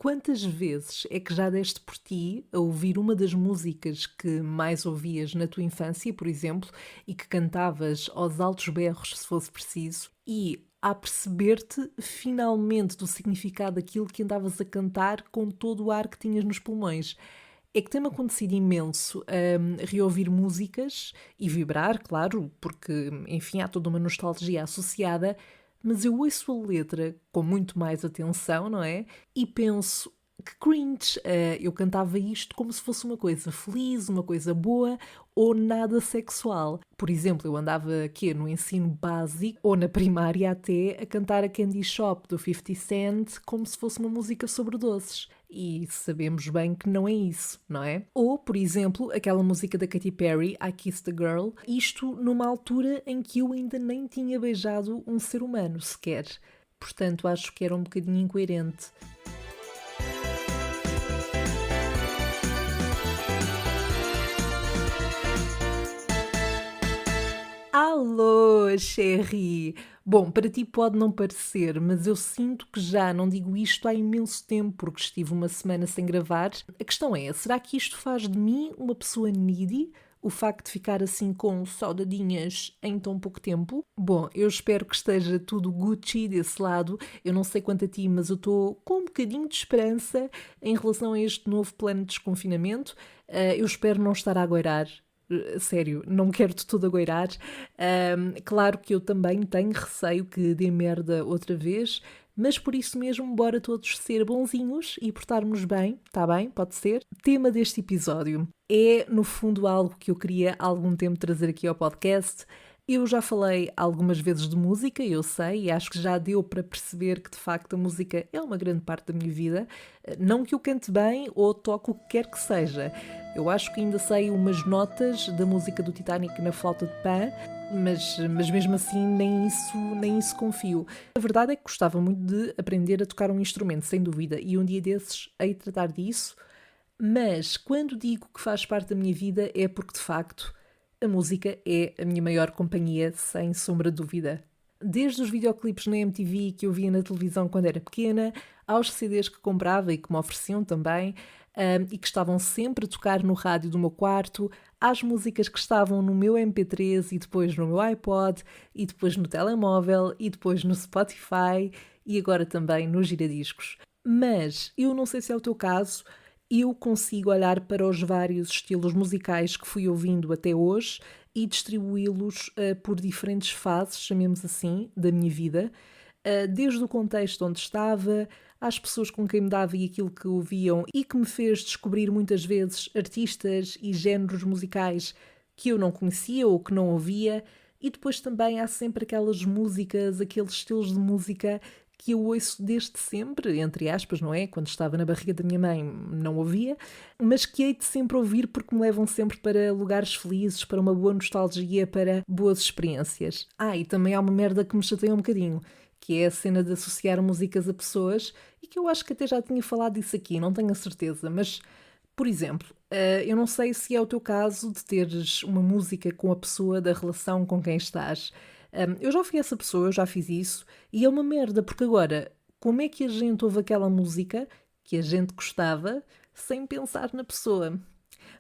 Quantas vezes é que já deste por ti a ouvir uma das músicas que mais ouvias na tua infância, por exemplo, e que cantavas aos altos berros, se fosse preciso, e a perceber-te finalmente do significado daquilo que andavas a cantar com todo o ar que tinhas nos pulmões? É que tem-me acontecido imenso reouvir músicas e vibrar, claro, porque, enfim, há toda uma nostalgia associada, mas eu ouço a letra com muito mais atenção, não é? E penso, que cringe, eu cantava isto como se fosse uma coisa feliz, uma coisa boa ou nada sexual. Por exemplo, eu andava aqui no ensino básico ou na primária até a cantar a Candy Shop do 50 Cent como se fosse uma música sobre doces. E sabemos bem que não é isso, não é? Ou, por exemplo, aquela música da Katy Perry, I Kissed a Girl, isto numa altura em que eu ainda nem tinha beijado um ser humano sequer. Portanto, acho que era um bocadinho incoerente. Alô, Sherry! Bom, para ti pode não parecer, mas eu sinto que já não digo isto há imenso tempo, porque estive uma semana sem gravar. A questão é, será que isto faz de mim uma pessoa needy? O facto de ficar assim com saudadinhas em tão pouco tempo? Bom, eu espero que esteja tudo Gucci desse lado. Eu não sei quanto a ti, mas eu estou com um bocadinho de esperança em relação a este novo plano de desconfinamento. Eu espero não estar a aguardar. Sério, não quero de tudo agoirar. Claro que eu também tenho receio que dê merda outra vez, mas por isso mesmo, bora todos ser bonzinhos e portarmos bem, tá bem? Pode ser? Tema deste episódio é, no fundo, algo que eu queria há algum tempo trazer aqui ao podcast. Eu já falei algumas vezes de música, eu sei, e acho que já deu para perceber que de facto a música é uma grande parte da minha vida. Não que eu cante bem ou toque o que quer que seja. Eu acho que ainda sei umas notas da música do Titanic na flauta de Pan, mas mesmo assim nem isso confio. A verdade é que gostava muito de aprender a tocar um instrumento, sem dúvida, e um dia desses hei de tratar disso, mas quando digo que faz parte da minha vida é porque de facto a música é a minha maior companhia, sem sombra de dúvida. Desde os videoclipes na MTV que eu via na televisão quando era pequena, aos CDs que comprava e que me ofereciam também, e que estavam sempre a tocar no rádio do meu quarto, às músicas que estavam no meu MP3 e depois no meu iPod, e depois no telemóvel, e depois no Spotify, e agora também nos giradiscos. Mas eu não sei se é o teu caso, eu consigo olhar para os vários estilos musicais que fui ouvindo até hoje e distribuí-los por diferentes fases, chamemos assim, da minha vida, desde o contexto onde estava, às pessoas com quem me dava e aquilo que ouviam e que me fez descobrir muitas vezes artistas e géneros musicais que eu não conhecia ou que não ouvia, e depois também há sempre aquelas músicas, aqueles estilos de música que eu ouço desde sempre, entre aspas, não é? Quando estava na barriga da minha mãe não ouvia, mas que hei de sempre ouvir porque me levam sempre para lugares felizes, para uma boa nostalgia, para boas experiências. E também há uma merda que me chateia um bocadinho, que é a cena de associar músicas a pessoas, e que eu acho que até já tinha falado disso aqui, não tenho a certeza, mas, por exemplo, eu não sei se é o teu caso de teres uma música com a pessoa da relação com quem estás. Eu já fui essa pessoa, eu já fiz isso, e é uma merda, porque agora, como é que a gente ouve aquela música que a gente gostava sem pensar na pessoa?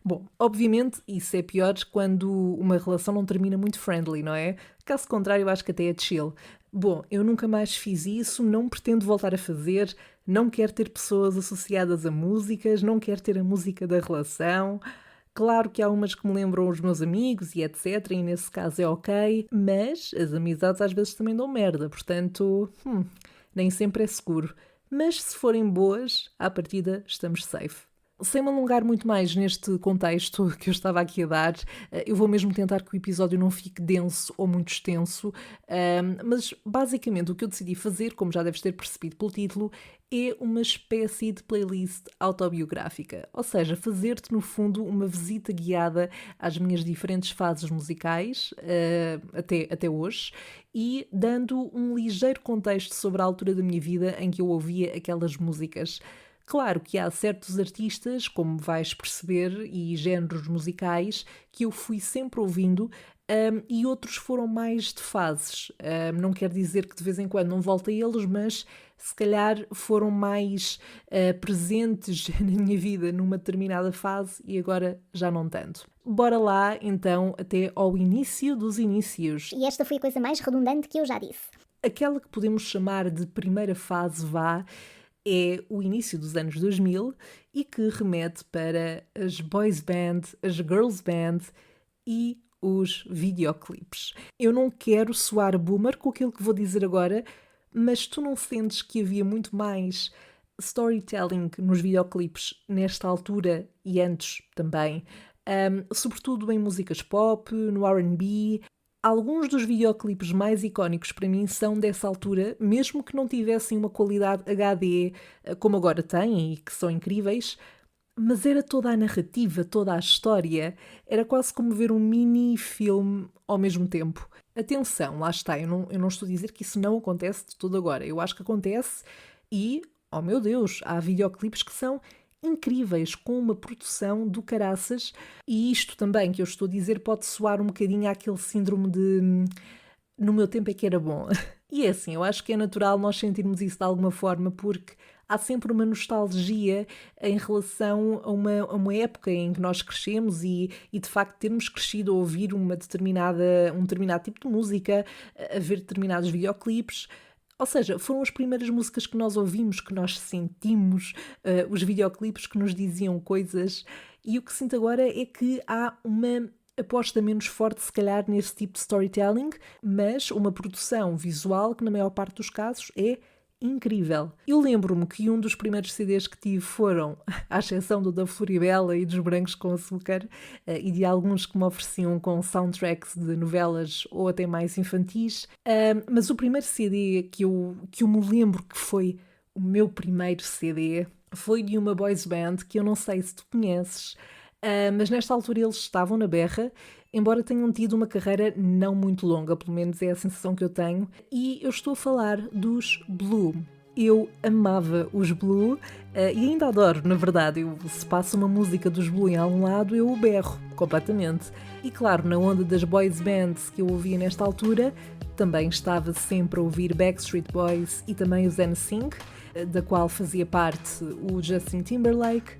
Bom, obviamente isso é pior quando uma relação não termina muito friendly, não é? Caso contrário, eu acho que até é chill. Bom, eu nunca mais fiz isso, não pretendo voltar a fazer, não quero ter pessoas associadas a músicas, não quero ter a música da relação. Claro que há umas que me lembram os meus amigos e etc, e nesse caso é ok, mas as amizades às vezes também dão merda, portanto, nem sempre é seguro. Mas se forem boas, à partida estamos safe. Sem me alongar muito mais neste contexto que eu estava aqui a dar, eu vou mesmo tentar que o episódio não fique denso ou muito extenso, mas basicamente o que eu decidi fazer, como já deves ter percebido pelo título, é uma espécie de playlist autobiográfica. Ou seja, fazer-te no fundo uma visita guiada às minhas diferentes fases musicais, até hoje, e dando um ligeiro contexto sobre a altura da minha vida em que eu ouvia aquelas músicas. Claro que há certos artistas, como vais perceber, e géneros musicais que eu fui sempre ouvindo, e outros foram mais de fases. Não quer dizer que de vez em quando não volte a eles, mas se calhar foram mais presentes na minha vida numa determinada fase e agora já não tanto. Bora lá, então, até ao início dos inícios. E esta foi a coisa mais redundante que eu já disse. Aquela que podemos chamar de primeira fase é o início dos anos 2000 e que remete para as boys band, as girls band e os videoclipes. Eu não quero soar boomer com aquilo que vou dizer agora, mas tu não sentes que havia muito mais storytelling nos videoclipes nesta altura e antes também? Sobretudo em músicas pop, no R&B. Alguns dos videoclipes mais icónicos para mim são dessa altura, mesmo que não tivessem uma qualidade HD como agora têm e que são incríveis, mas era toda a narrativa, toda a história. Era quase como ver um mini-filme ao mesmo tempo. Atenção, lá está, eu não estou a dizer que isso não acontece de todo agora. Eu acho que acontece e, oh meu Deus, há videoclipes que são incríveis, com uma produção do caraças. E isto também que eu estou a dizer pode soar um bocadinho àquele síndrome de no meu tempo é que era bom. E é assim, eu acho que é natural nós sentirmos isso de alguma forma, porque há sempre uma nostalgia em relação a uma época em que nós crescemos e de facto termos crescido a ouvir um determinado tipo de música, a ver determinados videoclipes. Ou seja, foram as primeiras músicas que nós ouvimos, que nós sentimos, os videoclipes que nos diziam coisas. E o que sinto agora é que há uma aposta menos forte, se calhar, nesse tipo de storytelling, mas uma produção visual que, na maior parte dos casos, é incrível. Eu lembro-me que um dos primeiros CDs que tive foram, à exceção do da Floribela e dos Brancos com Açúcar, e de alguns que me ofereciam com soundtracks de novelas ou até mais infantis, mas o primeiro CD que eu me lembro que foi o meu primeiro CD foi de uma boys band que eu não sei se tu conheces, mas nesta altura eles estavam na berra, embora tenham tido uma carreira não muito longa, pelo menos é a sensação que eu tenho, e eu estou a falar dos Blue. Eu amava os Blue e ainda adoro, na verdade. Se passa uma música dos Blue em algum lado, eu o berro completamente. E claro, na onda das boys bands que eu ouvia nesta altura, também estava sempre a ouvir Backstreet Boys e também os NSYNC, da qual fazia parte o Justin Timberlake.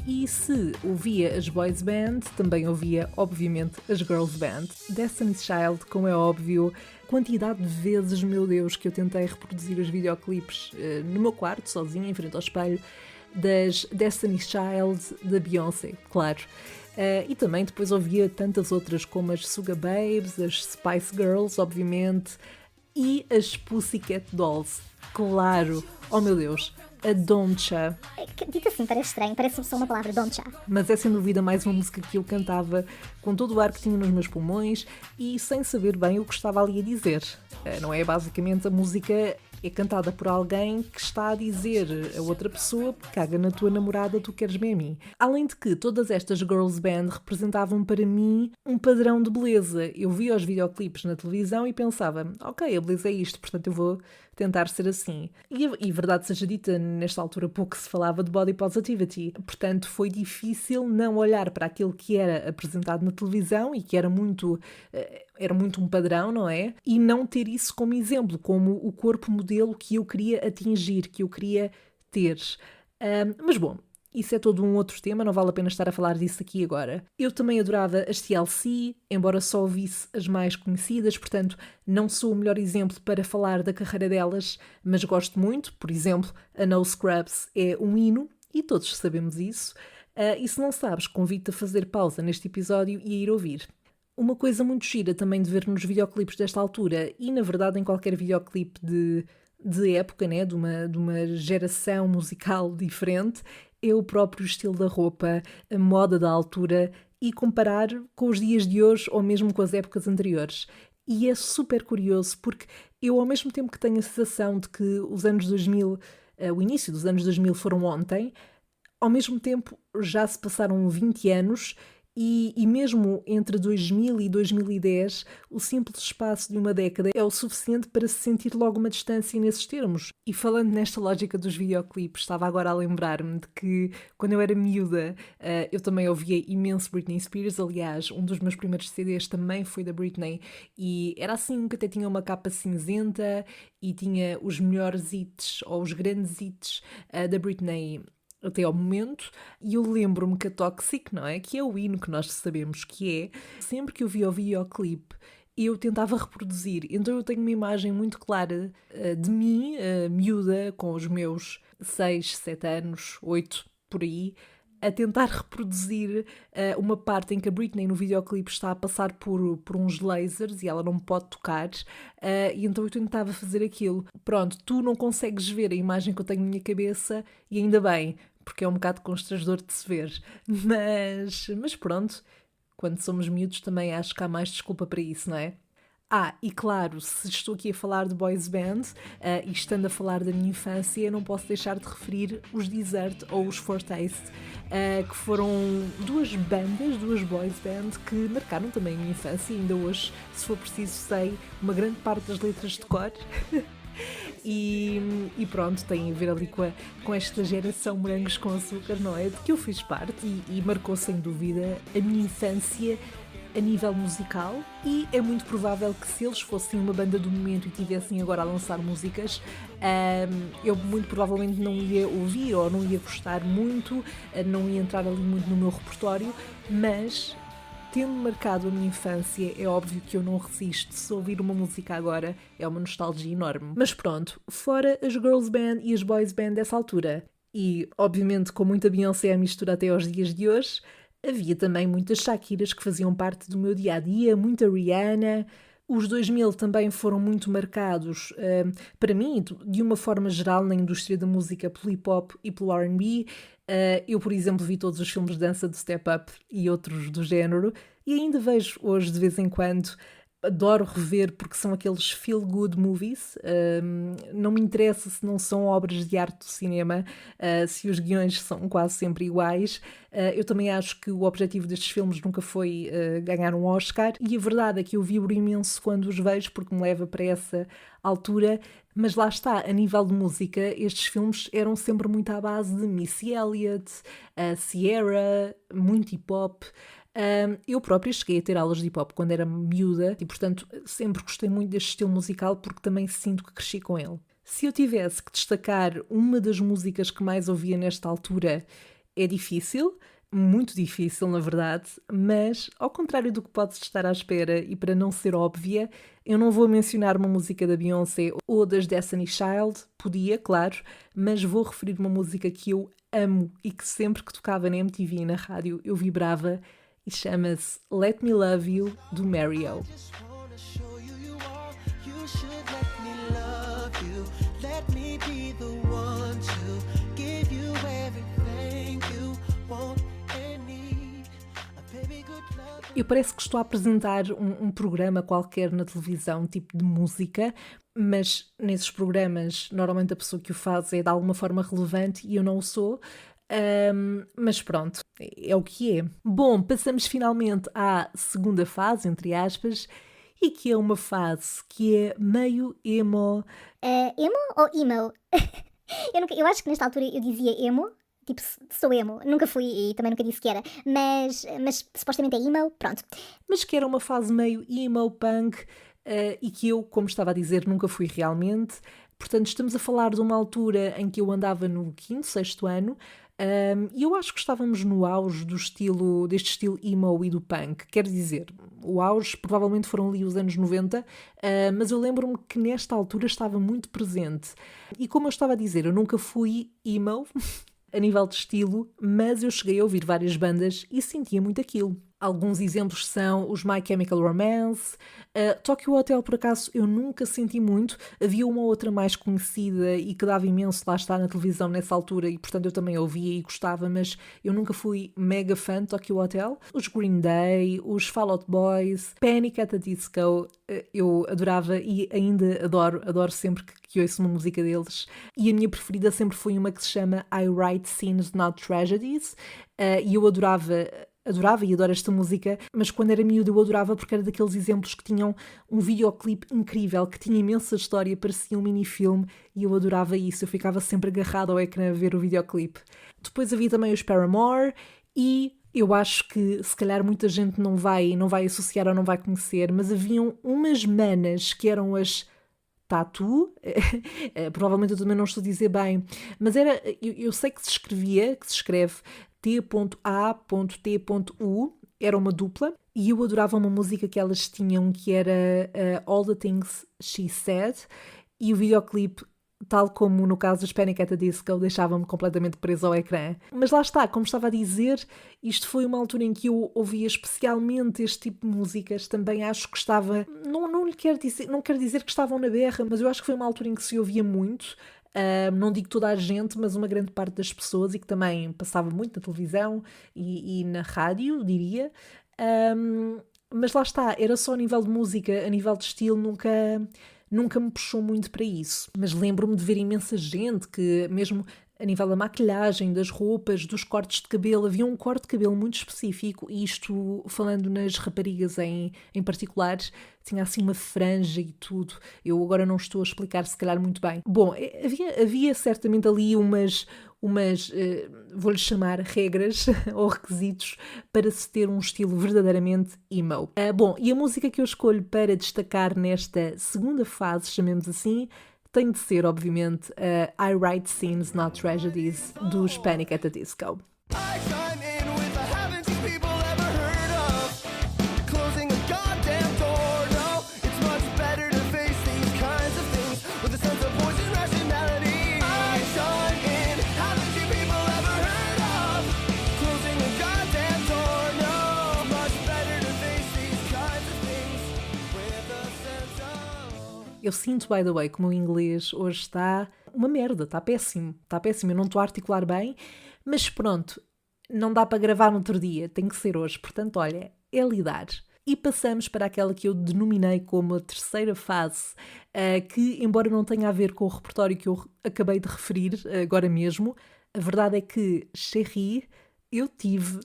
E se ouvia as boys band, também ouvia, obviamente, as girls band. Destiny's Child, como é óbvio, quantidade de vezes, meu Deus, que eu tentei reproduzir os videoclipes no meu quarto, sozinha, em frente ao espelho, das Destiny's Child, da Beyoncé, claro. E também depois ouvia tantas outras como as Suga Babes, as Spice Girls, obviamente, e as Pussycat Dolls, claro. Oh meu Deus, a Doncha. Dito assim, parece estranho, parece só uma palavra, Doncha. Mas é sem dúvida mais uma música que eu cantava com todo o ar que tinha nos meus pulmões e sem saber bem o que estava ali a dizer. Não é? Basicamente a música é cantada por alguém que está a dizer a outra pessoa: caga na tua namorada, tu queres bem a mim. Além de que todas estas girls band representavam para mim um padrão de beleza. Eu via os videoclipes na televisão e pensava: ok, a beleza é isto, portanto eu vou tentar ser assim. E verdade seja dita, nesta altura pouco se falava de body positivity. Portanto, foi difícil não olhar para aquilo que era apresentado na televisão e que era muito um padrão, não é? E não ter isso como exemplo, como o corpo modelo que eu queria atingir, que eu queria ter. Mas bom, isso é todo um outro tema, não vale a pena estar a falar disso aqui agora. Eu também adorava as TLC, embora só ouvisse as mais conhecidas, portanto não sou o melhor exemplo para falar da carreira delas, mas gosto muito. Por exemplo, a No Scrubs é um hino, e todos sabemos isso. E se não sabes, convido-te a fazer pausa neste episódio e a ir ouvir. Uma coisa muito gira também de ver nos videoclipes desta altura, e na verdade em qualquer videoclipe de época, né, de uma geração musical diferente, é o próprio estilo da roupa, a moda da altura e comparar com os dias de hoje ou mesmo com as épocas anteriores. E é super curioso porque eu, ao mesmo tempo que tenho a sensação de que os anos 2000, o início dos anos 2000 foram ontem, ao mesmo tempo já se passaram 20 anos E mesmo entre 2000 e 2010, o simples espaço de uma década é o suficiente para se sentir logo uma distância nesses termos. E falando nesta lógica dos videoclipes, estava agora a lembrar-me de que quando eu era miúda, eu também ouvia imenso Britney Spears. Aliás, um dos meus primeiros CDs também foi da Britney e era assim que até tinha uma capa cinzenta e tinha os melhores hits ou os grandes hits da Britney até ao momento, e eu lembro-me que a Toxic, não é? Que é o hino que nós sabemos que é, sempre que eu via o videoclipe, eu tentava reproduzir. Então eu tenho uma imagem muito clara de mim, miúda, com os meus 6, 7 anos, 8, por aí, a tentar reproduzir uma parte em que a Britney no videoclipe está a passar por uns lasers e ela não pode tocar, e então eu tentava fazer aquilo. Pronto, tu não consegues ver a imagem que eu tenho na minha cabeça e ainda bem, porque é um bocado constrangedor de se ver. Mas pronto, quando somos miúdos também acho que há mais desculpa para isso, não é? E claro, se estou aqui a falar de boys band e estando a falar da minha infância, não posso deixar de referir os Desert ou os Fortaste, que foram duas bandas, duas boys band que marcaram também a minha infância e ainda hoje, se for preciso, sei uma grande parte das letras de cor. E pronto, tem a ver ali com esta geração morangos com açúcar, não é? De que eu fiz parte e marcou sem dúvida a minha infância a nível musical, e é muito provável que se eles fossem uma banda do momento e tivessem agora a lançar músicas, eu muito provavelmente não ia ouvir ou não ia gostar muito, não ia entrar ali muito no meu repertório, mas tendo marcado a minha infância, é óbvio que eu não resisto. Se ouvir uma música agora, é uma nostalgia enorme. Mas pronto, fora as girls band e as boys band dessa altura, e obviamente com muita Beyoncé à mistura até aos dias de hoje, havia também muitas Shakiras que faziam parte do meu dia-a-dia, muita Rihanna. Os 2000 também foram muito marcados, para mim, de uma forma geral, na indústria da música, pelo hip-hop e pelo R&B. Eu, por exemplo, vi todos os filmes de dança do Step Up e outros do género, e ainda vejo hoje, de vez em quando. Adoro rever porque são aqueles feel-good movies. Não me interessa se não são obras de arte do cinema, se os guiões são quase sempre iguais. Eu também acho que o objetivo destes filmes nunca foi ganhar um Oscar, e a verdade é que eu vibro imenso quando os vejo porque me leva para essa altura. Mas lá está, a nível de música, estes filmes eram sempre muito à base de Missy Elliott, Ciara, muito hip-hop. Eu própria cheguei a ter aulas de hip-hop quando era miúda e, portanto, sempre gostei muito deste estilo musical porque também sinto que cresci com ele. Se eu tivesse que destacar uma das músicas que mais ouvia nesta altura, é difícil, muito difícil na verdade, mas ao contrário do que podes estar à espera e para não ser óbvia, eu não vou mencionar uma música da Beyoncé ou das Destiny Child, podia, claro, mas vou referir uma música que eu amo e que sempre que tocava na MTV e na rádio eu vibrava, e chama-se Let Me Love You, do Mario. Eu parece que estou a apresentar um programa qualquer na televisão, tipo de música, mas nesses programas normalmente a pessoa que o faz é de alguma forma relevante e eu não o sou. Mas pronto, é o que é. Bom, passamos finalmente à segunda fase, entre aspas, e que é uma fase que é meio emo. Emo ou emo? Eu acho que nesta altura eu dizia emo, tipo, sou emo. Nunca fui e também nunca disse que era, mas supostamente é emo, pronto. Mas que era uma fase meio emo punk, e que eu, como estava a dizer, nunca fui realmente. Portanto, estamos a falar de uma altura em que eu andava no 5º, 6º ano, e eu acho que estávamos no auge deste estilo emo e do punk. Quer dizer, o auge provavelmente foram ali os anos 90, mas eu lembro-me que nesta altura estava muito presente. E como eu estava a dizer, eu nunca fui emo a nível de estilo, mas eu cheguei a ouvir várias bandas e sentia muito aquilo. Alguns exemplos são os My Chemical Romance. Tokyo Hotel, por acaso, eu nunca senti muito. Havia uma outra mais conhecida e que dava imenso lá estar na televisão nessa altura e, portanto, eu também ouvia e gostava, mas eu nunca fui mega fã de Tokyo Hotel. Os Green Day, os Fall Out Boys, Panic! At the Disco, eu adorava e ainda adoro sempre que ouço uma música deles. E a minha preferida sempre foi uma que se chama I Write Scenes, Not Tragedies, e eu adorava adorava e adoro esta música, mas quando era miúda eu adorava porque era daqueles exemplos que tinham um videoclipe incrível, que tinha imensa história, parecia um mini-filme e eu adorava isso, eu ficava sempre agarrada ao ecrã a ver o videoclipe. Depois havia também os Paramore e eu acho que se calhar muita gente não vai associar ou não vai conhecer, mas haviam umas manas que eram as Tatu, provavelmente eu também não estou a dizer bem, mas eu sei que se escreve T.A.T.U, era uma dupla, e eu adorava uma música que elas tinham que era All the Things She Said, e o videoclipe, tal como no caso dos Panic! At the Disco, deixava-me completamente preso ao ecrã. Mas lá está, como estava a dizer, isto foi uma altura em que eu ouvia especialmente este tipo de músicas. Também acho que estava... Não quero dizer que estavam na berra, mas eu acho que foi uma altura em que se ouvia muito. Não digo toda a gente, mas uma grande parte das pessoas, e que também passava muito na televisão e na rádio, diria. Mas lá está, era só a nível de música, a nível de estilo, nunca me puxou muito para isso. Mas lembro-me de ver imensa gente que, mesmo a nível da maquilhagem, das roupas, dos cortes de cabelo, havia um corte de cabelo muito específico, e isto falando nas raparigas em particular, tinha assim uma franja e tudo. Eu agora não estou a explicar se calhar muito bem. Bom, havia certamente ali umas vou-lhe chamar regras ou requisitos para se ter um estilo verdadeiramente emo. Bom, e a música que eu escolho para destacar nesta segunda fase, chamemos assim, tem de ser, obviamente, I Write Scenes, Not Tragedies, dos Panic! At the Disco. Eu sinto, by the way, que o meu inglês hoje está uma merda, está péssimo, eu não estou a articular bem, mas pronto, não dá para gravar no outro dia, tem que ser hoje, portanto, olha, é lidar. E passamos para aquela que eu denominei como a terceira fase, que, embora não tenha a ver com o repertório que eu acabei de referir agora mesmo, a verdade é que, chérie, eu tive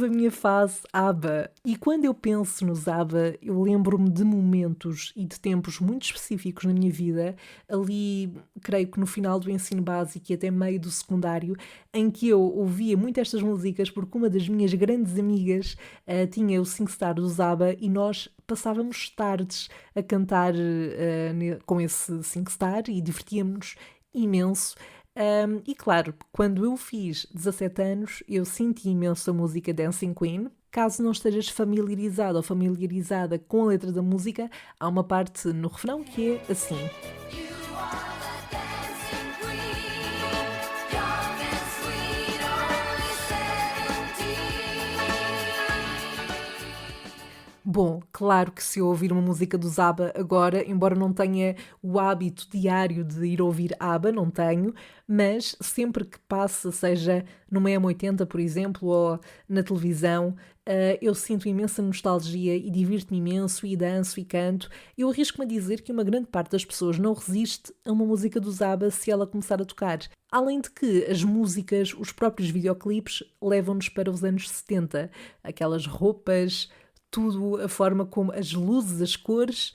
a minha fase ABBA, e quando eu penso nos ABBA, eu lembro-me de momentos e de tempos muito específicos na minha vida, ali, creio que no final do ensino básico e até meio do secundário, em que eu ouvia muito estas músicas porque uma das minhas grandes amigas tinha o SingStar dos ABBA e nós passávamos tardes a cantar com esse SingStar e divertíamos-nos imenso. E claro, quando eu fiz 17 anos, eu senti imenso a música Dancing Queen. Caso não estejas familiarizado ou familiarizada com a letra da música, há uma parte no refrão que é assim. Bom, claro que se eu ouvir uma música dos ABBA agora, embora não tenha o hábito diário de ir ouvir ABBA, não tenho, mas sempre que passa, seja numa M80, por exemplo, ou na televisão, eu sinto imensa nostalgia e divirto-me imenso e danço e canto. Eu arrisco-me a dizer que uma grande parte das pessoas não resiste a uma música dos ABBA se ela começar a tocar. Além de que as músicas, os próprios videoclipes, levam-nos para os anos 70. Aquelas roupas, tudo, a forma como as luzes, as cores,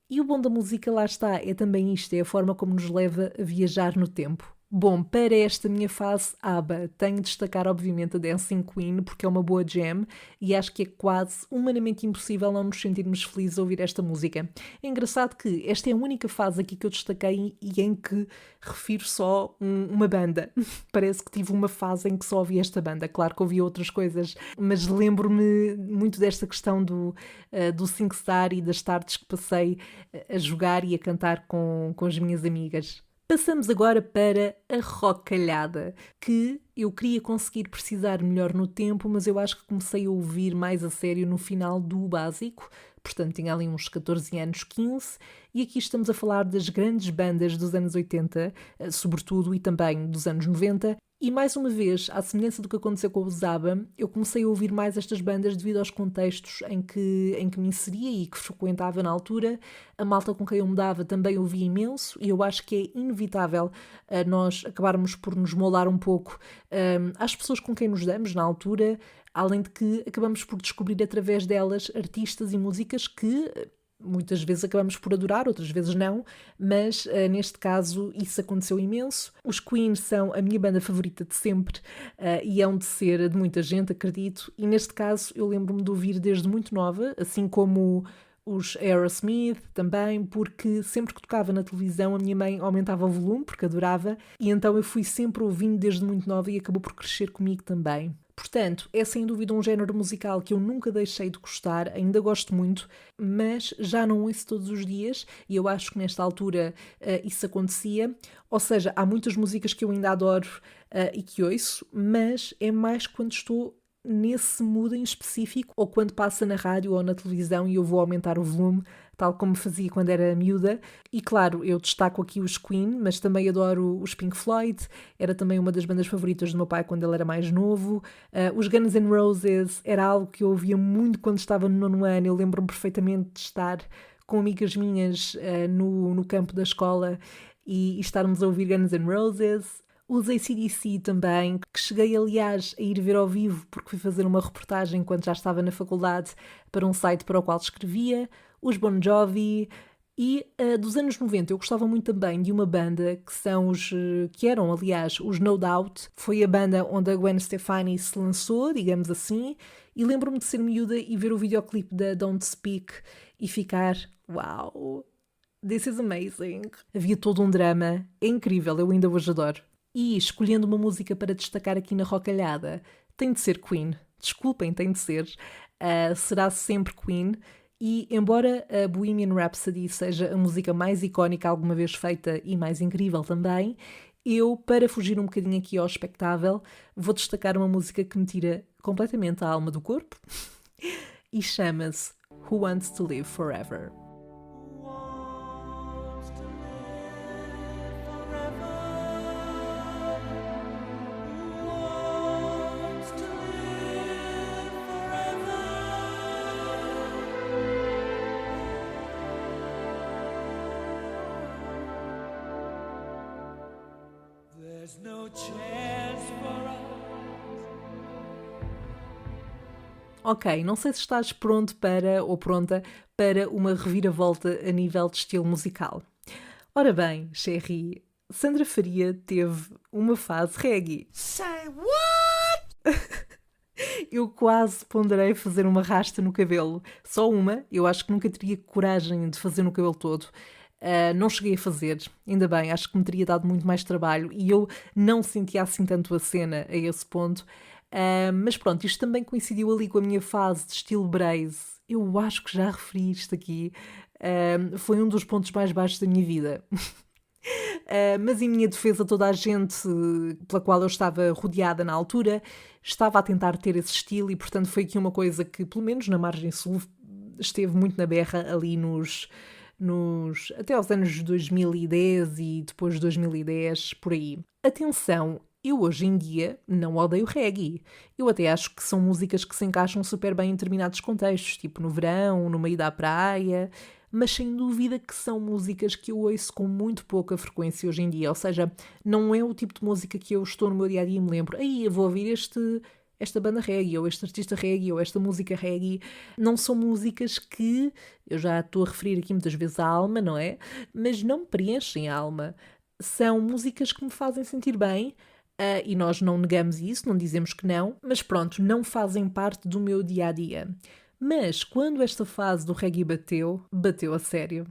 e o bom da música lá está, é também isto, é a forma como nos leva a viajar no tempo. Bom, para esta minha fase ABBA, tenho de destacar obviamente a Dancing Queen, porque é uma boa jam e acho que é quase humanamente impossível não nos sentirmos felizes a ouvir esta música. É engraçado que esta é a única fase aqui que eu destaquei e em que refiro só uma banda. Parece que tive uma fase em que só ouvi esta banda. Claro que ouvi outras coisas, mas lembro-me muito desta questão do SingStar e das tardes que passei a jogar e a cantar com as minhas amigas. Passamos agora para a rocalhada, que eu queria conseguir precisar melhor no tempo, mas eu acho que comecei a ouvir mais a sério no final do básico, portanto tinha ali uns 14 anos, 15, e aqui estamos a falar das grandes bandas dos anos 80, sobretudo, e também dos anos 90, E mais uma vez, à semelhança do que aconteceu com o Zaba, eu comecei a ouvir mais estas bandas devido aos contextos em que me inseria e que frequentava na altura. A malta com quem eu me dava também ouvia imenso e eu acho que é inevitável nós acabarmos por nos moldar um pouco às pessoas com quem nos damos na altura, além de que acabamos por descobrir através delas artistas e músicas que muitas vezes acabamos por adorar, outras vezes não, mas neste caso isso aconteceu imenso. Os Queen são a minha banda favorita de sempre e hão de ser a de muita gente, acredito, e neste caso eu lembro-me de ouvir desde muito nova, assim como os Aerosmith também, porque sempre que tocava na televisão a minha mãe aumentava o volume, porque adorava, e então eu fui sempre ouvindo desde muito nova e acabou por crescer comigo também. Portanto, é sem dúvida um género musical que eu nunca deixei de gostar, ainda gosto muito, mas já não ouço todos os dias e eu acho que nesta altura isso acontecia. Ou seja, há muitas músicas que eu ainda adoro e que ouço, mas é mais quando estou nesse mood em específico ou quando passa na rádio ou na televisão e eu vou aumentar o volume, tal como fazia quando era miúda. E claro, eu destaco aqui os Queen, mas também adoro os Pink Floyd, era também uma das bandas favoritas do meu pai quando ele era mais novo. Os Guns N' Roses era algo que eu ouvia muito quando estava no nono ano, eu lembro-me perfeitamente de estar com amigas minhas no campo da escola e estarmos a ouvir Guns N' Roses. Os AC/DC também, que cheguei aliás a ir ver ao vivo porque fui fazer uma reportagem quando já estava na faculdade para um site para o qual escrevia. Os Bon Jovi e dos anos 90 eu gostava muito também de uma banda que eram aliás os No Doubt. Foi a banda onde a Gwen Stefani se lançou, digamos assim, e lembro-me de ser miúda e ver o videoclipe da Don't Speak e ficar, uau, this is amazing. Havia todo um drama, é incrível, eu ainda hoje adoro. E escolhendo uma música para destacar aqui na rocalhada, tem de ser Queen. Desculpem, tem de ser. Será sempre Queen. E embora a Bohemian Rhapsody seja a música mais icónica alguma vez feita e mais incrível também, eu, para fugir um bocadinho aqui ao espectável, vou destacar uma música que me tira completamente a alma do corpo e chama-se Who Wants to Live Forever. Ok, não sei se estás pronto para ou pronta para uma reviravolta a nível de estilo musical. Ora bem, Cherry, Sandra Faria teve uma fase reggae. Say what? Eu quase ponderei fazer uma rasta no cabelo. Só uma, eu acho que nunca teria coragem de fazer no cabelo todo. Não cheguei a fazer, ainda bem, acho que me teria dado muito mais trabalho e eu não sentia assim tanto a cena a esse ponto. Mas pronto, isto também coincidiu ali com a minha fase de estilo braise. Eu acho que já referi isto aqui. Foi um dos pontos mais baixos da minha vida. Mas em minha defesa, toda a gente pela qual eu estava rodeada na altura estava a tentar ter esse estilo e portanto foi aqui uma coisa que, pelo menos na margem sul, esteve muito na berra ali até aos anos 2010 e depois de 2010, por aí. Atenção, eu hoje em dia não odeio reggae. Eu até acho que são músicas que se encaixam super bem em determinados contextos, tipo no verão, no meio da praia, mas sem dúvida que são músicas que eu ouço com muito pouca frequência hoje em dia. Ou seja, não é o tipo de música que eu estou no meu dia-a-dia e me lembro, aí eu vou ouvir esta banda reggae, ou este artista reggae, ou esta música reggae. Não são músicas que, eu já estou a referir aqui muitas vezes à alma, não é? Mas não me preenchem a alma. São músicas que me fazem sentir bem, e nós não negamos isso, não dizemos que não, mas pronto, não fazem parte do meu dia-a-dia. Mas quando esta fase do reggae bateu a sério.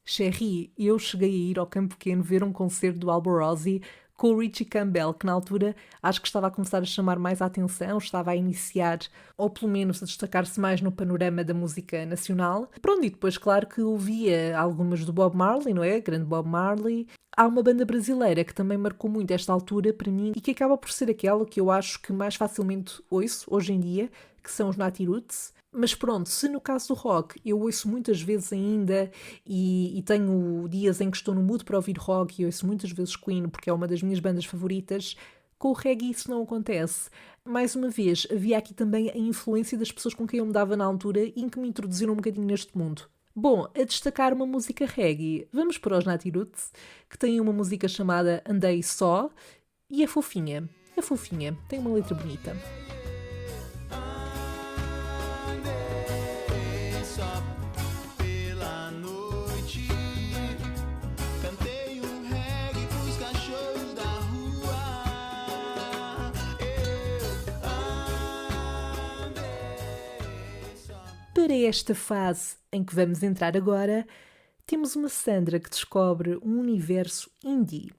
Cherry, eu cheguei a ir ao Campo Pequeno ver um concerto do Alborosie com o Richie Campbell, que na altura acho que estava a começar a chamar mais a atenção, estava a iniciar, ou pelo menos a destacar-se mais no panorama da música nacional. Pronto, e depois claro que ouvia algumas do Bob Marley, não é? Grande Bob Marley. Há uma banda brasileira que também marcou muito esta altura para mim e que acaba por ser aquela que eu acho que mais facilmente ouço hoje em dia, que são os Nati Roots. Mas pronto, se no caso do rock eu ouço muitas vezes ainda e tenho dias em que estou no mood para ouvir rock e ouço muitas vezes Queen porque é uma das minhas bandas favoritas, Com o reggae isso não acontece. Mais uma vez, havia aqui também a influência das pessoas com quem eu me dava na altura e em que me introduziram um bocadinho neste mundo. Bom, a destacar uma música reggae, vamos para os Natty Roots, que têm uma música chamada Andei Só, e é fofinha, tem uma letra bonita. Para esta fase em que vamos entrar agora, temos uma Sandra que descobre um universo indie.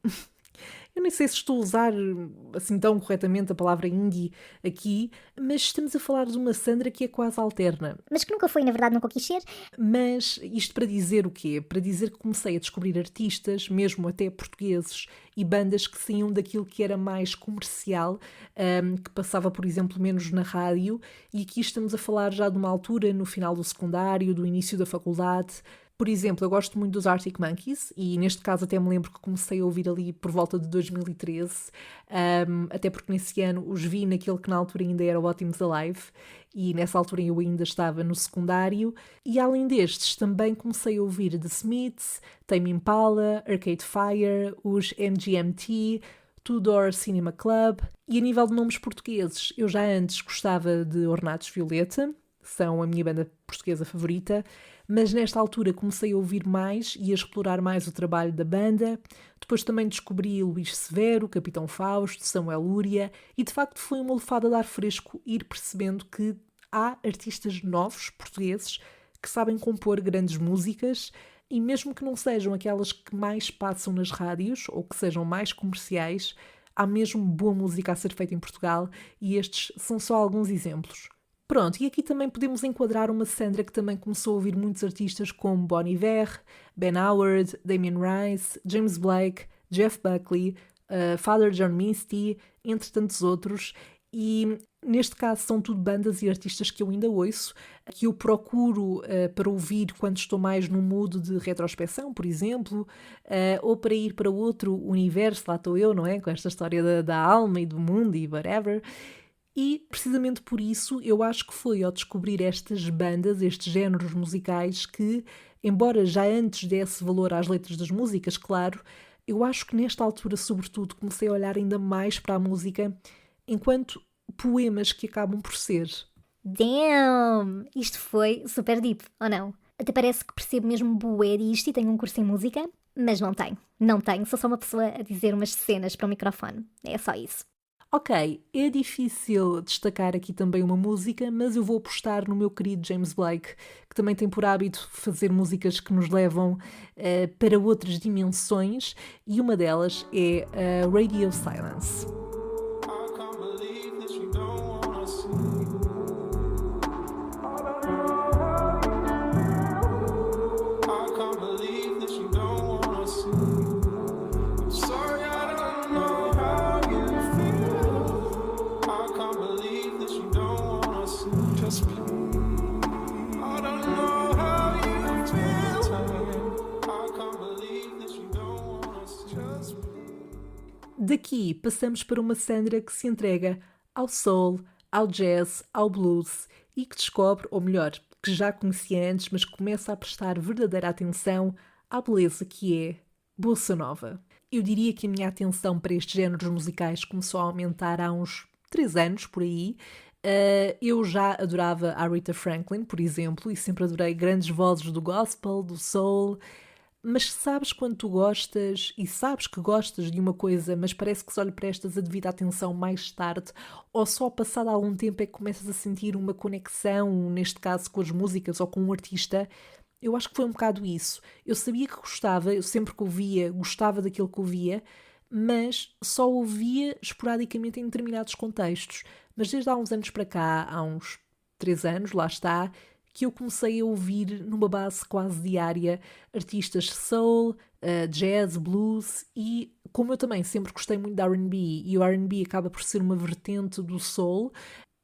Eu nem sei se estou a usar assim tão corretamente a palavra indie aqui, mas estamos a falar de uma Sandra que é quase alterna. Mas que nunca foi, na verdade, nunca quis ser. Mas isto para dizer o quê? Para dizer que comecei a descobrir artistas, mesmo até portugueses, e bandas que saíam daquilo que era mais comercial, que passava, por exemplo, menos na rádio, e aqui estamos a falar já de uma altura no final do secundário, do início da faculdade. Por exemplo, eu gosto muito dos Arctic Monkeys e neste caso até me lembro que comecei a ouvir ali por volta de 2013, até porque nesse ano os vi naquele que na altura ainda era o Ótimos Alive e nessa altura eu ainda estava no secundário. E além destes também comecei a ouvir The Smiths, Tame Impala, Arcade Fire, os MGMT, Two Door Cinema Club. E a nível de nomes portugueses, eu já antes gostava de Ornatos Violeta, são a minha banda portuguesa favorita, mas nesta altura comecei a ouvir mais e a explorar mais o trabalho da banda. Depois também descobri Luís Severo, Capitão Fausto, Samuel Lúria, e de facto foi uma lufada de ar fresco ir percebendo que há artistas novos, portugueses, que sabem compor grandes músicas, e mesmo que não sejam aquelas que mais passam nas rádios, ou que sejam mais comerciais, há mesmo boa música a ser feita em Portugal, e estes são só alguns exemplos. Pronto, e aqui também podemos enquadrar uma Sandra que também começou a ouvir muitos artistas como Bon Iver, Ben Howard, Damien Rice, James Blake, Jeff Buckley, Father John Misty, entre tantos outros, e neste caso são tudo bandas e artistas que eu ainda ouço, que eu procuro para ouvir quando estou mais no mood de retrospecção, por exemplo, ou para ir para outro universo, lá estou eu, não é? Com esta história da alma e do mundo e whatever. E, precisamente por isso, eu acho que foi ao descobrir estas bandas, estes géneros musicais, que, embora já antes desse valor às letras das músicas, claro, eu acho que nesta altura, sobretudo, comecei a olhar ainda mais para a música enquanto poemas que acabam por ser. Damn! Isto foi super deep, ou não? Até parece que percebo mesmo bué disto e tenho um curso em música, mas não tenho, sou só uma pessoa a dizer umas cenas para o microfone, é só isso. Ok, é difícil destacar aqui também uma música, mas eu vou apostar no meu querido James Blake, que também tem por hábito fazer músicas que nos levam para outras dimensões, e uma delas é a Radio Silence. Daqui passamos para uma Sandra que se entrega ao soul, ao jazz, ao blues e que descobre, ou melhor, que já conhecia antes, mas começa a prestar verdadeira atenção à beleza que é Bossa Nova. Eu diria que a minha atenção para estes géneros musicais começou a aumentar há uns 3 anos, por aí. Eu já adorava a Aretha Franklin, por exemplo, e sempre adorei grandes vozes do gospel, do soul. Mas sabes quando tu gostas e sabes que gostas de uma coisa, mas parece que só lhe prestas a devida atenção mais tarde, ou só passado algum tempo é que começas a sentir uma conexão, neste caso com as músicas ou com um artista? Eu acho que foi um bocado isso. Eu sabia que gostava, eu sempre que ouvia, gostava daquilo que ouvia, mas só ouvia esporadicamente em determinados contextos. Mas desde há uns anos para cá, há uns 3 anos, lá está, que eu comecei a ouvir numa base quase diária artistas soul, jazz, blues e, como eu também sempre gostei muito de R&B e o R&B acaba por ser uma vertente do soul,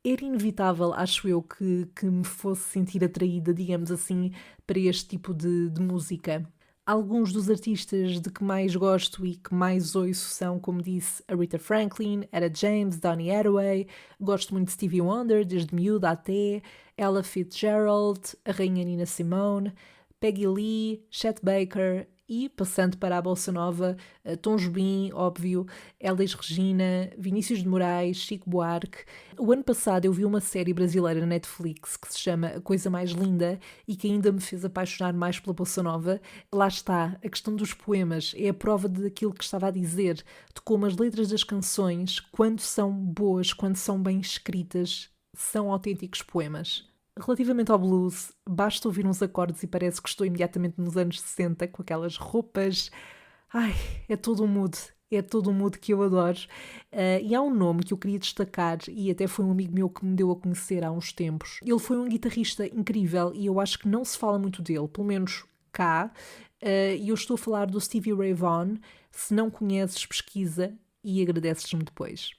era inevitável, acho eu, que me fosse sentir atraída, digamos assim, para este tipo de música. Alguns dos artistas de que mais gosto e que mais ouço são, como disse, a Rita Franklin, Etta James, Donny Hathaway, gosto muito de Stevie Wonder, desde miúda até, Ella Fitzgerald, a rainha Nina Simone, Peggy Lee, Chet Baker e, passando para a Bossa Nova, Tom Jobim, óbvio, Elis Regina, Vinícius de Moraes, Chico Buarque. O ano passado eu vi uma série brasileira na Netflix que se chama A Coisa Mais Linda e que ainda me fez apaixonar mais pela Bossa Nova. Lá está, a questão dos poemas é a prova daquilo que estava a dizer, de como as letras das canções, quando são boas, quando são bem escritas, são autênticos poemas. Relativamente ao blues, basta ouvir uns acordes e parece que estou imediatamente nos anos 60, com aquelas roupas. Ai, é todo um mood que eu adoro. E há um nome que eu queria destacar, e até foi um amigo meu que me deu a conhecer há uns tempos. Ele foi um guitarrista incrível e eu acho que não se fala muito dele, pelo menos cá. E eu estou a falar do Stevie Ray Vaughan. Se não conheces, pesquisa e agradeces-me depois.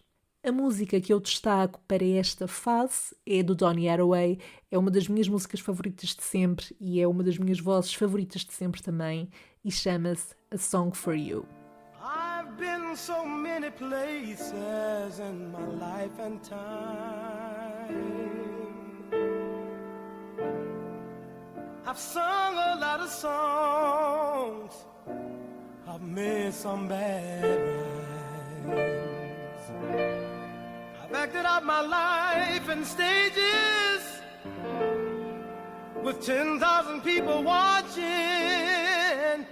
A música que eu destaco para esta fase é do Donny Hathaway, é uma das minhas músicas favoritas de sempre e é uma das minhas vozes favoritas de sempre também, e chama-se A Song for You. I've been so many places in my life and time. I've sung a lot of songs. I've made some bad rhymes. I've acted out my life in stages with 10,000 people watching.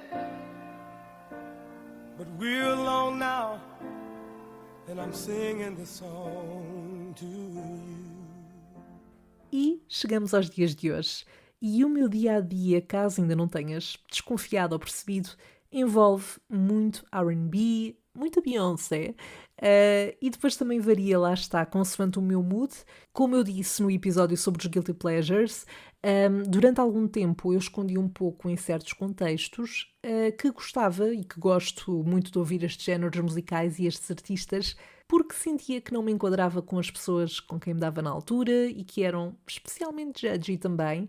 But we're alone now, and I'm singing the song to you. E chegamos aos dias de hoje. E o meu dia-a-dia, caso ainda não tenhas desconfiado ou percebido, envolve muito R&B, muita Beyoncé, e depois também varia, lá está, consoante o meu mood. Como eu disse no episódio sobre os Guilty Pleasures, durante algum tempo eu escondi um pouco em certos contextos que gostava e que gosto muito de ouvir estes géneros musicais e estes artistas, porque sentia que não me enquadrava com as pessoas com quem me dava na altura e que eram especialmente judgy também.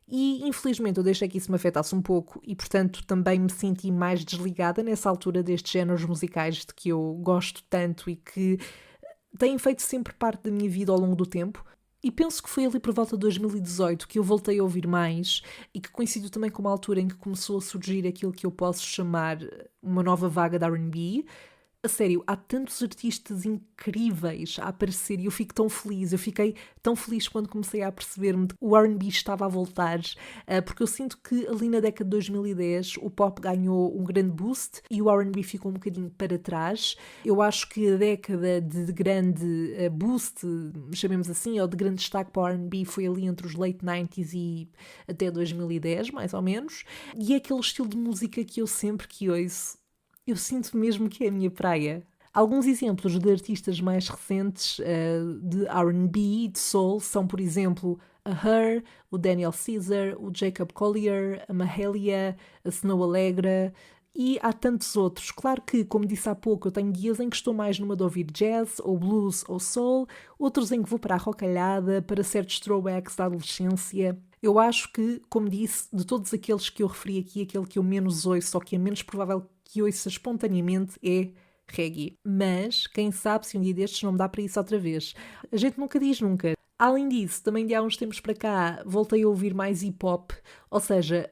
E infelizmente eu deixei que isso me afetasse um pouco e, portanto, também me senti mais desligada nessa altura destes géneros musicais de que eu gosto tanto e que têm feito sempre parte da minha vida ao longo do tempo. E penso que foi ali por volta de 2018 que eu voltei a ouvir mais e que coincidiu também com uma altura em que começou a surgir aquilo que eu posso chamar uma nova vaga de R&B. A sério, há tantos artistas incríveis a aparecer e eu fico tão feliz. Eu fiquei tão feliz quando comecei a perceber-me que o R&B estava a voltar, porque eu sinto que ali na década de 2010 o pop ganhou um grande boost e o R&B ficou um bocadinho para trás. Eu acho que a década de grande boost, chamemos assim, ou de grande destaque para o R&B foi ali entre os late 90s e até 2010, mais ou menos. E é aquele estilo de música que eu sempre que ouço, eu sinto mesmo que é a minha praia. Alguns exemplos de artistas mais recentes de R&B e de soul são, por exemplo, a Her, o Daniel Caesar, o Jacob Collier, a Mahalia, a Snow Allegra e há tantos outros. Claro que, como disse há pouco, eu tenho dias em que estou mais numa de ouvir jazz, ou blues, ou soul, outros em que vou para a rockalhada, para certos throwbacks da adolescência. Eu acho que, como disse, de todos aqueles que eu referi aqui, aquele que eu menos ouço, ou que é menos provável que ouça espontaneamente, é reggae. Mas, quem sabe se um dia destes não me dá para isso outra vez. A gente nunca diz nunca. Além disso, também de há uns tempos para cá voltei a ouvir mais hip-hop, ou seja,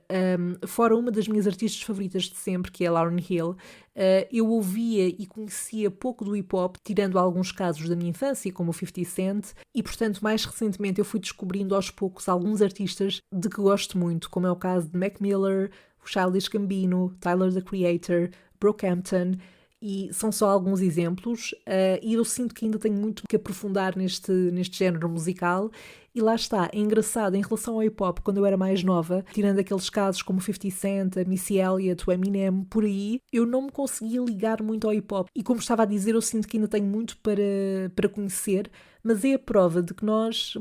fora uma das minhas artistas favoritas de sempre, que é a Lauryn Hill, eu ouvia e conhecia pouco do hip-hop, tirando alguns casos da minha infância, como o 50 Cent, e portanto mais recentemente eu fui descobrindo aos poucos alguns artistas de que gosto muito, como é o caso de Mac Miller, o Childish Gambino, Tyler, the Creator, Brockhampton, e são só alguns exemplos, e eu sinto que ainda tenho muito que aprofundar neste género musical. E lá está, é engraçado, em relação ao hip-hop, quando eu era mais nova, tirando aqueles casos como 50 Cent, a Missy Elliott, o Eminem, por aí, eu não me conseguia ligar muito ao hip-hop. E como estava a dizer, eu sinto que ainda tenho muito para conhecer, mas é a prova de que nós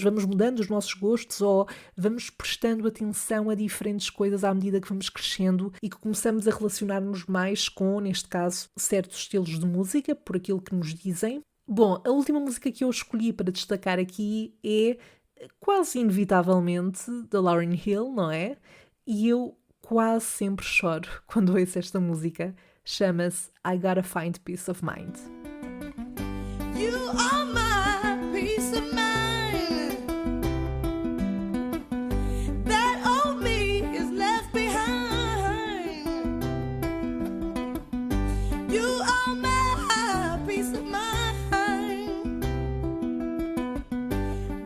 vamos mudando os nossos gostos ou vamos prestando atenção a diferentes coisas à medida que vamos crescendo e que começamos a relacionar-nos mais com, neste caso, certos estilos de música, por aquilo que nos dizem. Bom, a última música que eu escolhi para destacar aqui é quase inevitavelmente da Lauryn Hill, não é? E eu quase sempre choro quando ouço esta música. Chama-se I Gotta Find Peace of Mind. You are my peace of mind. That old me is left behind. You are my peace of mind.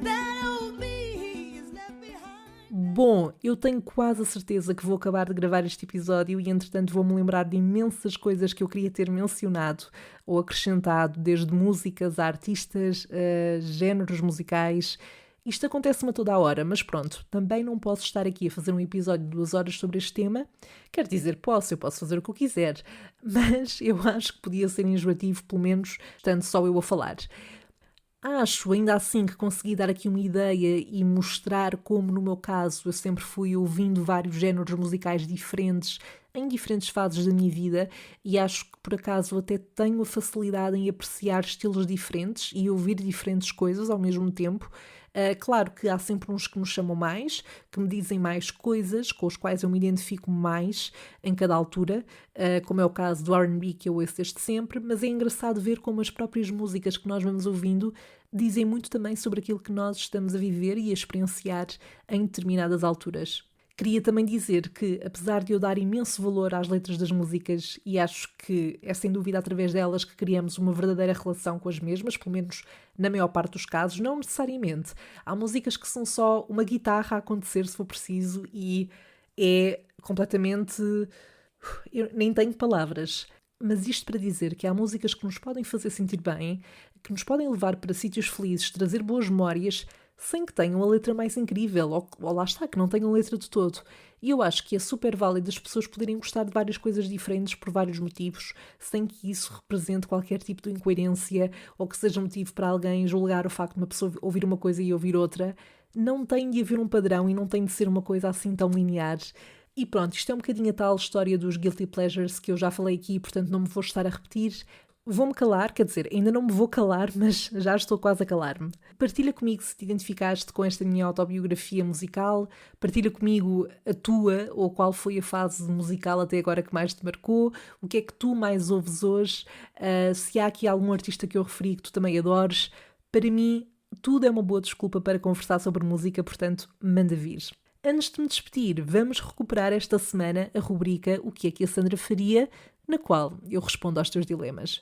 That old me is left behind. Bom, eu tenho quase a certeza que vou acabar de gravar este episódio e, entretanto, vou-me lembrar de imensas coisas que eu queria ter mencionado ou acrescentado, desde músicas a artistas, a géneros musicais. Isto acontece-me a toda a hora, mas pronto, também não posso estar aqui a fazer um episódio de 2 horas sobre este tema. Quer dizer, eu posso fazer o que eu quiser, mas eu acho que podia ser enjoativo, pelo menos, estando só eu a falar. Acho, ainda assim, que consegui dar aqui uma ideia e mostrar como, no meu caso, eu sempre fui ouvindo vários géneros musicais diferentes em diferentes fases da minha vida e acho que, por acaso, até tenho a facilidade em apreciar estilos diferentes e ouvir diferentes coisas ao mesmo tempo. Claro que há sempre uns que me chamam mais, que me dizem mais coisas, com os quais eu me identifico mais em cada altura, como é o caso do R&B que eu ouço desde sempre, mas é engraçado ver como as próprias músicas que nós vamos ouvindo dizem muito também sobre aquilo que nós estamos a viver e a experienciar em determinadas alturas. Queria também dizer que, apesar de eu dar imenso valor às letras das músicas, e acho que é sem dúvida através delas que criamos uma verdadeira relação com as mesmas, pelo menos na maior parte dos casos, não necessariamente. Há músicas que são só uma guitarra a acontecer, se for preciso, e é completamente... Eu nem tenho palavras. Mas isto para dizer que há músicas que nos podem fazer sentir bem, que nos podem levar para sítios felizes, trazer boas memórias, sem que tenham a letra mais incrível, ou lá está, que não tenham letra de todo. E eu acho que é super válido as pessoas poderem gostar de várias coisas diferentes por vários motivos, sem que isso represente qualquer tipo de incoerência, ou que seja motivo para alguém julgar o facto de uma pessoa ouvir uma coisa e ouvir outra. Não tem de haver um padrão e não tem de ser uma coisa assim tão linear. E pronto, isto é um bocadinho a tal história dos guilty pleasures que eu já falei aqui, portanto não me vou estar a repetir. Vou-me calar, quer dizer, ainda não me vou calar, mas já estou quase a calar-me. Partilha comigo se te identificaste com esta minha autobiografia musical, partilha comigo a tua, ou qual foi a fase musical até agora que mais te marcou, o que é que tu mais ouves hoje, se há aqui algum artista que eu referi que tu também adores. Para mim, tudo é uma boa desculpa para conversar sobre música, portanto, manda vir. Antes de me despedir, vamos recuperar esta semana a rubrica O que é que a Sandra faria, na qual eu respondo aos teus dilemas.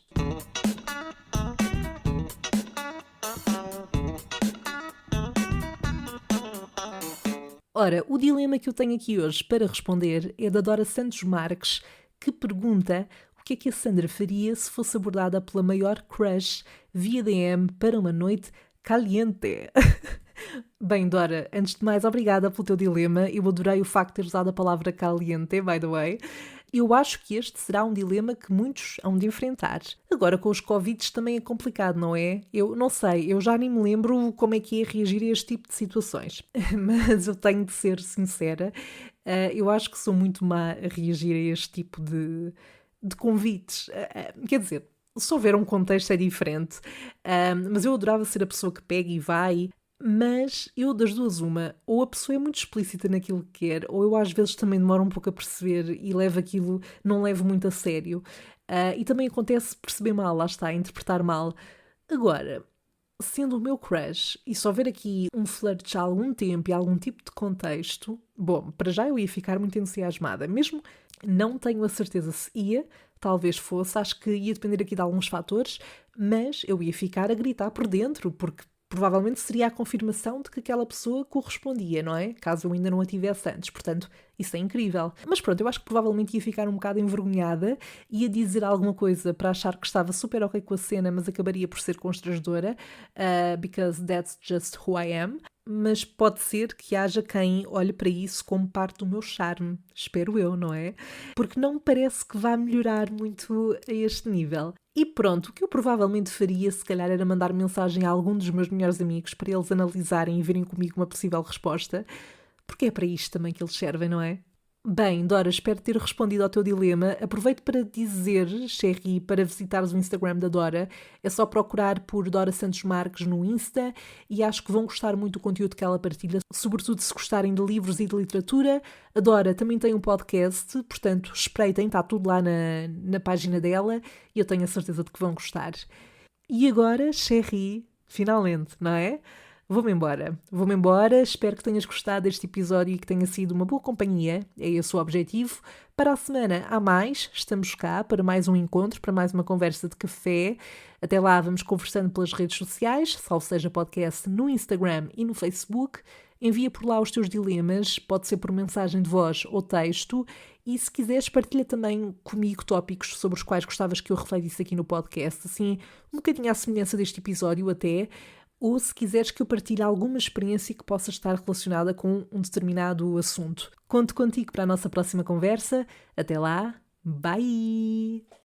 Ora, o dilema que eu tenho aqui hoje para responder é da Dora Santos Marques, que pergunta o que é que a Sandra faria se fosse abordada pela maior crush via DM para uma noite caliente. Bem, Dora, antes de mais, obrigada pelo teu dilema. Eu adorei o facto de teres usado a palavra caliente, by the way. Eu acho que este será um dilema que muitos hão de enfrentar. Agora, com os Covids também é complicado, não é? Eu não sei, eu já nem me lembro como é que é reagir a este tipo de situações. Mas eu tenho de ser sincera, eu acho que sou muito má a reagir a este tipo de convites. Quer dizer, se houver um contexto é diferente, mas eu adorava ser a pessoa que pega e vai. Mas eu, das duas, uma, ou a pessoa é muito explícita naquilo que quer, ou eu às vezes também demoro um pouco a perceber e levo aquilo, não levo muito a sério. E também acontece perceber mal, lá está, interpretar mal. Agora, sendo o meu crush, e se houver aqui um flirt já há algum tempo e algum tipo de contexto, bom, para já eu ia ficar muito entusiasmada. Mesmo não tenho a certeza se ia, talvez fosse, acho que ia depender aqui de alguns fatores, mas eu ia ficar a gritar por dentro, porque provavelmente seria a confirmação de que aquela pessoa correspondia, não é? Caso eu ainda não a tivesse antes. Portanto, isso é incrível. Mas pronto, eu acho que provavelmente ia ficar um bocado envergonhada, ia dizer alguma coisa para achar que estava super ok com a cena, mas acabaria por ser constrangedora, because that's just who I am. Mas pode ser que haja quem olhe para isso como parte do meu charme. Espero eu, não é? Porque não me parece que vá melhorar muito a este nível. E pronto, o que eu provavelmente faria, se calhar, era mandar mensagem a algum dos meus melhores amigos para eles analisarem e verem comigo uma possível resposta, porque é para isto também que eles servem, não é? Bem, Dora, espero ter respondido ao teu dilema. Aproveito para dizer, Cherry, para visitares o Instagram da Dora. É só procurar por Dora Santos Marques no Insta e acho que vão gostar muito do conteúdo que ela partilha, sobretudo se gostarem de livros e de literatura. A Dora também tem um podcast, portanto, espreitem, está tudo lá na página dela e eu tenho a certeza de que vão gostar. E agora, Cherry, finalmente, não é? Vou-me embora, espero que tenhas gostado deste episódio e que tenha sido uma boa companhia, é esse o objetivo. Para a semana há mais, estamos cá para mais um encontro, para mais uma conversa de café. Até lá vamos conversando pelas redes sociais, salvo seja podcast no Instagram e no Facebook. Envia por lá os teus dilemas, pode ser por mensagem de voz ou texto, e se quiseres partilha também comigo tópicos sobre os quais gostavas que eu refletisse aqui no podcast, assim um bocadinho à semelhança deste episódio até, ou se quiseres que eu partilhe alguma experiência que possa estar relacionada com um determinado assunto. Conto contigo para a nossa próxima conversa. Até lá, bye!